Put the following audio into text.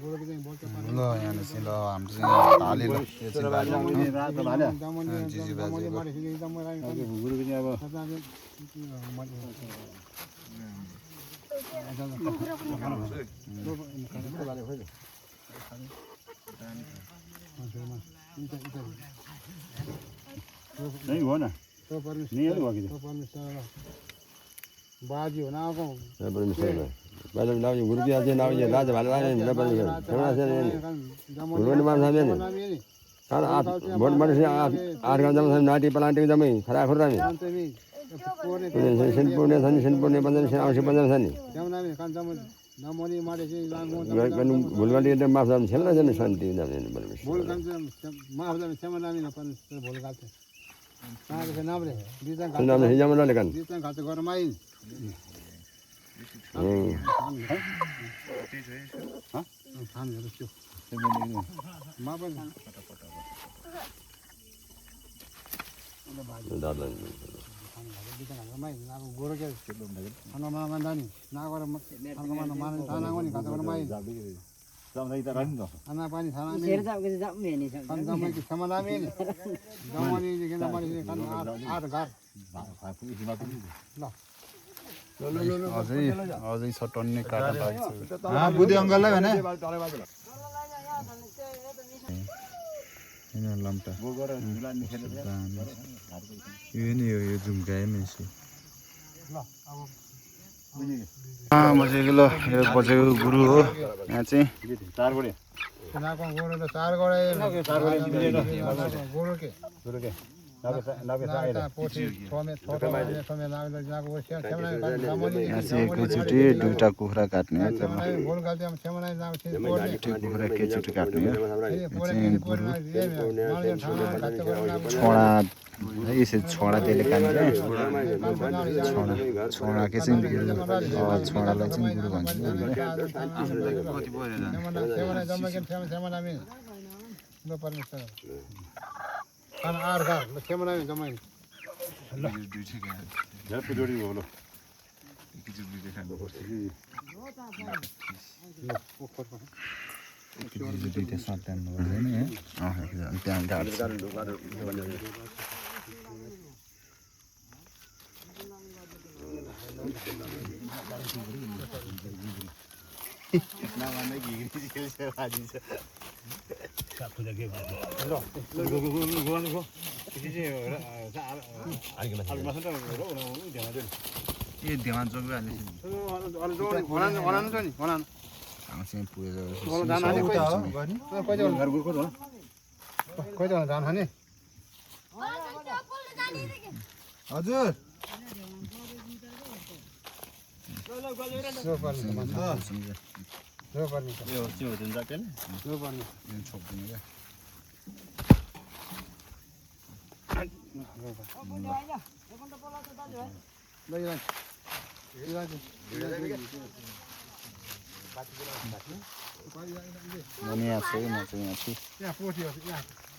ल यहाँ चाहिँ ल हाम्रो चाहिँ भाले ल यो चाहिँ भाले जिजी बाजेको नहीं हो ना नहीं है वो बाजी हो ना को बाजू नाव ये गुरु की आज नाव ये राज वाला है ना पर समझा से गुरु ने मान सामने हां आप बहुत बड़े से आठ गांव में नाटी प्लांटिंग जमी खरा खरा में सेनपुर ने बंदन से आवश्यक बंदन सनी नमोनी मारे से गन भुलगन ये माफ जाम छल्ला जन शांति जाम ने बल भूल गन माफ जाम सेमनामी न पण भूल गाते कहाँ के नाम रे दीता नाम है जाम लेकन दीता खाते घर में हां थाम रखो मां पर दादा गोरो के खाना मांदानी ना gore खाना मान थाना गनी खाते घर में समझाइ त रहन न खाना पानी थाना में शेर जाम के जाम में नहीं सब खाना में की समनामी जमनी के नमारी खाना आठ घर ल अझै छ टन्ने काटा लाग्छ बुद्धि अङ्कललाई भने हैन लम्टा यो नि यो झुम्काए मेसी म चाहिँ ल यो बजेको गुरु हो यहाँ चाहिँ चार बडे नाको गोरो त चार गरे गोरो के नाके साइड पोथी थोमे नाको जाको सेम जमनी यहाँ चाहिँ एकैचोटि दुईटा कुखुरा काट्ने हो भूल गाते हम सेमना जाम से दुईटा कुखुरा एकैचोटि काट्ने हो पूरे गुरु छोडा है यसरी छोडा त्यसले काट्ने छोडा के चाहिँ छोडालाई चाहिँ गुरु भन्छ सेमना जम्मा के सेमना में लो परमेश्वर खाना आठ घर सेमना में जम्मा ल झप जोडी हो लो दुईटा सट्यान गर्दैन है त्यहाँ गाड्छ ये ध्यान जोग्यो आउँछ पुगेको हजुर म यहाँ छु